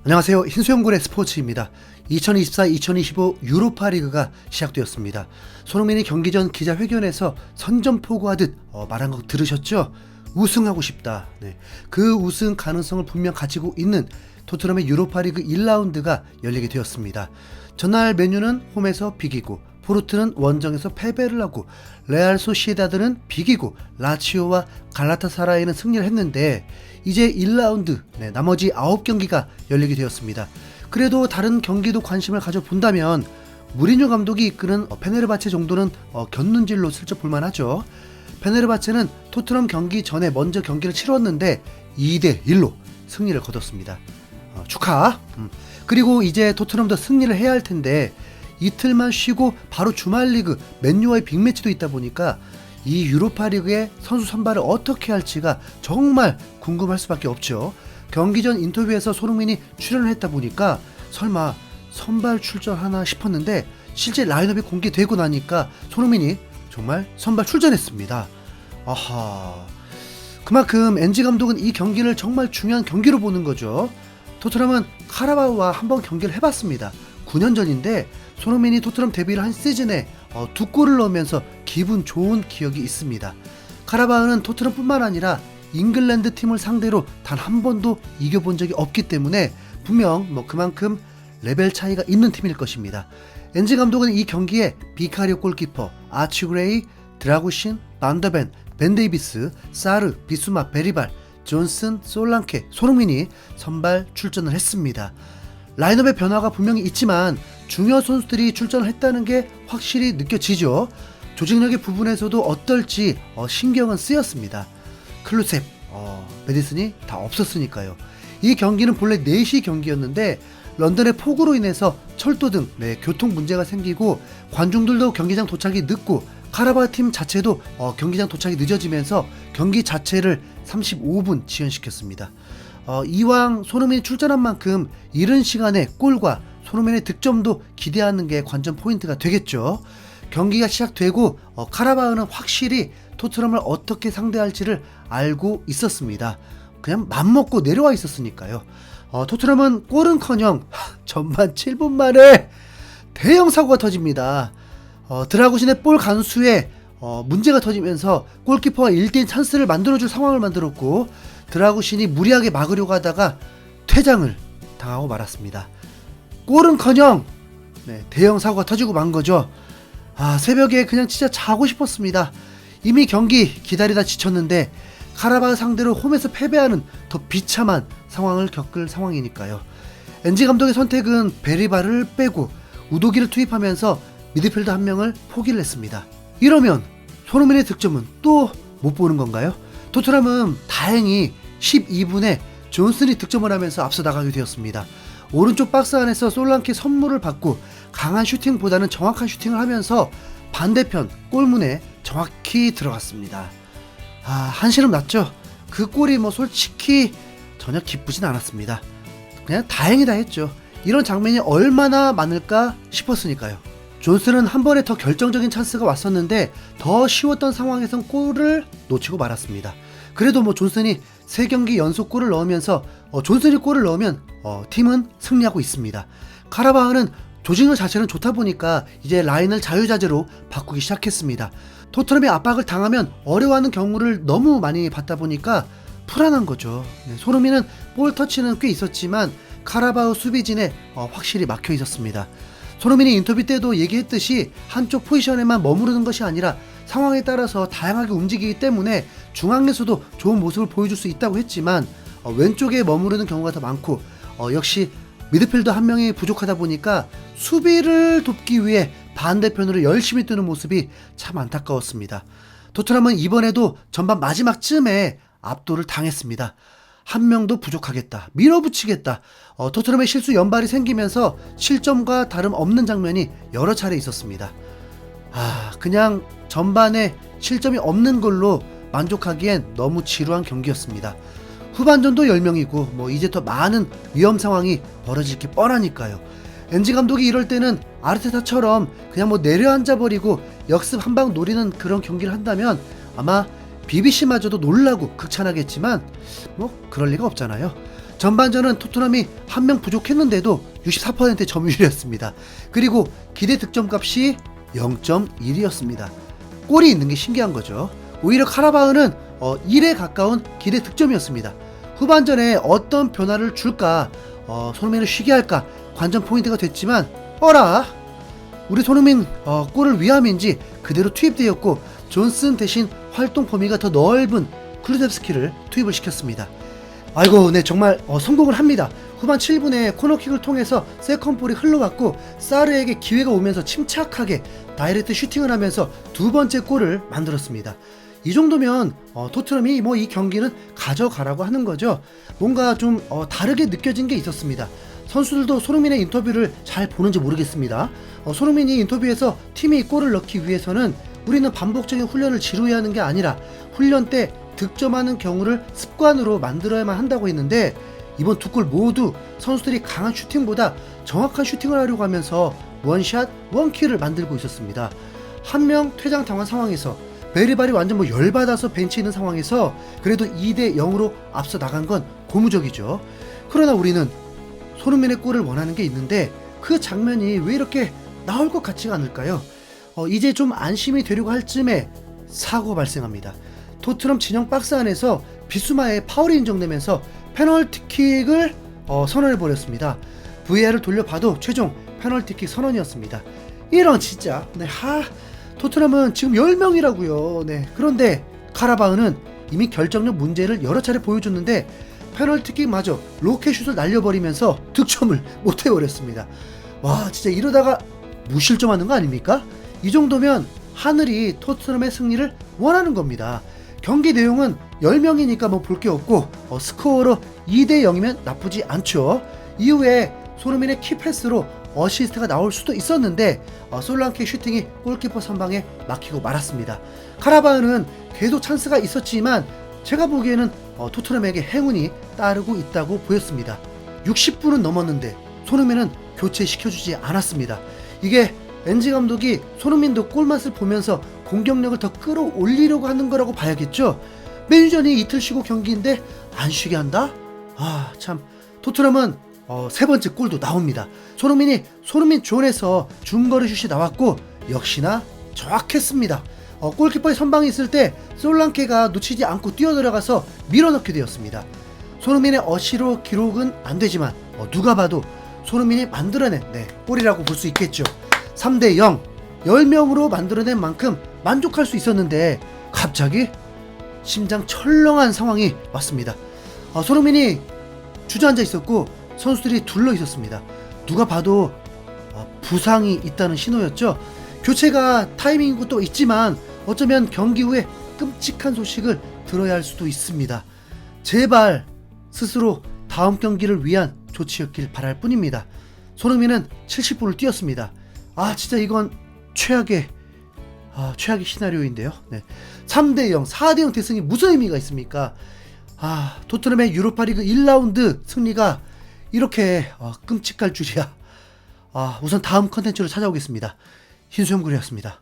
안녕하세요. 흰수염군의 스포츠입니다. 2024-2025 유로파리그가 시작되었습니다. 손흥민이 경기 전 기자회견에서 선전포고하듯 말한 거 들으셨죠? 우승하고 싶다. 네. 그 우승 가능성을 분명 가지고 있는 토트넘의 유로파리그 1라운드가 열리게 되었습니다. 전날 맨유는 홈에서 비기고 포르투는 원정에서 패배를 하고 레알 소시에다드는 비기고 라치오와 갈라타사라이는 승리를 했는데 이제 1라운드 나머지 9경기가 열리게 되었습니다. 그래도 다른 경기도 관심을 가져본다면 무리뉴 감독이 이끄는 페네르바체 정도는 곁눈질로 슬쩍 볼만하죠. 페네르바체는 토트넘 경기 전에 먼저 경기를 치렀는데 2대1로 승리를 거뒀습니다. 축하! 그리고 이제 토트넘도 승리를 해야 할 텐데 이틀만 쉬고 바로 주말 리그 맨유와의 빅매치도 있다 보니까 이 유로파리그의 선수 선발을 어떻게 할지가 정말 궁금할 수밖에 없죠. 경기 전 인터뷰에서 손흥민이 출연을 했다 보니까 설마 선발 출전하나 싶었는데 실제 라인업이 공개되고 나니까 손흥민이 정말 선발 출전했습니다. 아하, 그만큼 엔지 감독은 이 경기를 정말 중요한 경기로 보는 거죠. 토트넘은 카라바오와 한번 경기를 해봤습니다. 9년 전인데 손흥민이 토트넘 데뷔를 한 시즌에 2골을 넣으면서 기분 좋은 기억이 있습니다. 카라바오는 토트넘 뿐만 아니라 잉글랜드 팀을 상대로 단 한 번도 이겨본 적이 없기 때문에 분명 그만큼 레벨 차이가 있는 팀일 것입니다. 엔지 감독은 이 경기에 비카리오 골키퍼, 아치 그레이, 드라구신, 반더벤, 벤 데이비스, 사르, 비수마, 베리발, 존슨, 솔랑케, 손흥민이 선발 출전을 했습니다. 라인업의 변화가 분명히 있지만 중요 선수들이 출전을 했다는 게 확실히 느껴지죠. 조직력의 부분에서도 어떨지 신경은 쓰였습니다. 클루셉, 메디슨이 다 없었으니까요. 이 경기는 본래 4시 경기였는데 런던의 폭우로 인해서 철도 등 교통 문제가 생기고 관중들도 경기장 도착이 늦고 카라바오 팀 자체도 경기장 도착이 늦어지면서 경기 자체를 35분 지연시켰습니다. 이왕 손흥민이 출전한 만큼 이른 시간에 골과 손흥민의 득점도 기대하는 게 관전 포인트가 되겠죠. 경기가 시작되고 카라바오는 확실히 토트넘을 어떻게 상대할지를 알고 있었습니다. 그냥 맘먹고 내려와 있었으니까요. 토트넘은 골은커녕 전반 7분 만에 대형 사고가 터집니다. 드라구신의 볼 간수에 문제가 터지면서 골키퍼가 1대1 찬스를 만들어줄 상황을 만들었고 드라구신이 무리하게 막으려고 하다가 퇴장을 당하고 말았습니다. 골은커녕 대형 사고가 터지고 만 거죠. 새벽에 그냥 진짜 자고 싶었습니다. 이미 경기 기다리다 지쳤는데 카라바오 상대로 홈에서 패배하는 더 비참한 상황을 겪을 상황이니까요. 엔지 감독의 선택은 베리바를 빼고 우도기를 투입하면서 미드필더 한 명을 포기를 했습니다. 이러면 손흥민의 득점은 또 못 보는 건가요? 토트넘은 다행히 12분에 존슨이 득점을 하면서 앞서 나가게 되었습니다. 오른쪽 박스 안에서 솔랑케 선물을 받고 강한 슈팅보다는 정확한 슈팅을 하면서 반대편 골문에 정확히 들어갔습니다. 한시름 났죠. 그 골이 솔직히 전혀 기쁘진 않았습니다. 그냥 다행이다 했죠. 이런 장면이 얼마나 많을까 싶었으니까요. 존슨은 한 번에 더 결정적인 찬스가 왔었는데 더 쉬웠던 상황에선 골을 놓치고 말았습니다. 그래도 존슨이 3경기 연속 골을 넣으면서 존슨이 골을 넣으면 팀은 승리하고 있습니다. 카라바오는 조직력 자체는 좋다 보니까 이제 라인을 자유자재로 바꾸기 시작했습니다. 토트넘이 압박을 당하면 어려워하는 경우를 너무 많이 봤다 보니까 불안한 거죠. 손흥민은 볼 터치는 꽤 있었지만 카라바오 수비진에 확실히 막혀 있었습니다. 손흥민이 인터뷰 때도 얘기했듯이 한쪽 포지션에만 머무르는 것이 아니라 상황에 따라서 다양하게 움직이기 때문에 중앙에서도 좋은 모습을 보여줄 수 있다고 했지만 왼쪽에 머무르는 경우가 더 많고 역시 미드필더 한 명이 부족하다 보니까 수비를 돕기 위해 반대편으로 열심히 뛰는 모습이 참 안타까웠습니다. 토트넘은 이번에도 전반 마지막쯤에 압도를 당했습니다. 한 명도 부족하겠다, 밀어붙이겠다. 토트넘의 실수 연발이 생기면서 실점과 다름없는 장면이 여러 차례 있었습니다. 그냥 전반에 실점이 없는 걸로 만족하기엔 너무 지루한 경기였습니다. 후반전도 10명이고 이제 더 많은 위험 상황이 벌어질 게 뻔하니까요. 엔지 감독이 이럴 때는 아르테타처럼 그냥 내려앉아버리고 역습 한 방 노리는 그런 경기를 한다면 아마 BBC마저도 놀라고 극찬하겠지만 그럴 리가 없잖아요. 전반전은 토트넘이 한 명 부족했는데도 64%의 점유율이었습니다. 그리고 기대 득점값이 0.1이었습니다. 골이 있는 게 신기한 거죠. 오히려 카라바흐는 1에 가까운 기대 득점이었습니다. 후반전에 어떤 변화를 줄까, 손흥민을 쉬게 할까 관전 포인트가 됐지만 우리 손흥민 골을 위함인지 그대로 투입되었고, 존슨 대신 활동 범위가 더 넓은 쿠루셉스키를 투입을 시켰습니다. 아이고, 네, 정말 성공을 합니다. 후반 7분에 코너킥을 통해서 세컨볼이 흘러갔고, 사르에게 기회가 오면서 침착하게 다이렉트 슈팅을 하면서 두 번째 골을 만들었습니다. 이 정도면 토트넘이 이 경기는 가져가라고 하는 거죠. 뭔가 좀 다르게 느껴진 게 있었습니다. 선수들도 손흥민의 인터뷰를 잘 보는지 모르겠습니다. 손흥민이 인터뷰에서 팀이 골을 넣기 위해서는 우리는 반복적인 훈련을 지루해 하는 게 아니라 훈련 때 득점하는 경우를 습관으로 만들어야만 한다고 했는데, 이번 두 골 모두 선수들이 강한 슈팅보다 정확한 슈팅을 하려고 하면서 원샷 원킬을 만들고 있었습니다. 한 명 퇴장 당한 상황에서 베리발이 완전 열받아서 벤치에 있는 상황에서 그래도 2대 0으로 앞서 나간 건 고무적이죠. 그러나 우리는 손흥민의 골을 원하는 게 있는데 그 장면이 왜 이렇게 나올 것 같지가 않을까요? 이제 좀 안심이 되려고 할 쯤에 사고가 발생합니다. 토트넘 진영 박스 안에서 비수마의 파울이 인정되면서 페널티킥을 선언해버렸습니다. VAR을 돌려봐도 최종 페널티킥 선언이었습니다. 이런 진짜 토트넘은 지금 10명이라고요. 네, 그런데 카라바흐는 이미 결정력 문제를 여러 차례 보여줬는데 페널티킥마저 로켓슛을 날려버리면서 득점을 못해버렸습니다. 와, 진짜 이러다가 무실점하는 거 아닙니까? 이 정도면 하늘이 토트넘의 승리를 원하는 겁니다. 경기 내용은 10명이니까 볼 게 없고 스코어로 2대 0이면 나쁘지 않죠. 이후에 손흥민의 키패스로 어시스트가 나올 수도 있었는데 솔랑케 슈팅이 골키퍼 선방에 막히고 말았습니다. 카라바흐는 계속 찬스가 있었지만 제가 보기에는 토트넘에게 행운이 따르고 있다고 보였습니다. 60분은 넘었는데 손흥민은 교체시켜주지 않았습니다. 이게 엔지 감독이 손흥민도 골맛을 보면서 공격력을 더 끌어올리려고 하는 거라고 봐야겠죠. 맨유전이 이틀 쉬고 경기인데 안 쉬게 한다? 참, 토트넘은 세 번째 골도 나옵니다. 손흥민 존에서 중거리 슛이 나왔고 역시나 정확했습니다. 골키퍼의 선방이 있을 때 솔랑케가 놓치지 않고 뛰어들어가서 밀어넣게 되었습니다. 손흥민의 어시로 기록은 안 되지만 누가 봐도 손흥민이 만들어낸 골이라고 볼 수 있겠죠. 3대 0, 10명으로 만들어낸 만큼 만족할 수 있었는데 갑자기 심장 철렁한 상황이 왔습니다. 손흥민이 주저앉아 있었고 선수들이 둘러 있었습니다. 누가 봐도 부상이 있다는 신호였죠. 교체가 타이밍인 것도 있지만 어쩌면 경기 후에 끔찍한 소식을 들어야 할 수도 있습니다. 제발 스스로 다음 경기를 위한 조치였길 바랄 뿐입니다. 손흥민은 70분을 뛰었습니다. 진짜 이건 최악의 시나리오인데요. 3대 0, 4대 0 대승이 무슨 의미가 있습니까? 토트넘의 유로파리그 1라운드 승리가 이렇게 끔찍할 줄이야. 우선 다음 컨텐츠로 찾아오겠습니다. 흰수염구리였습니다.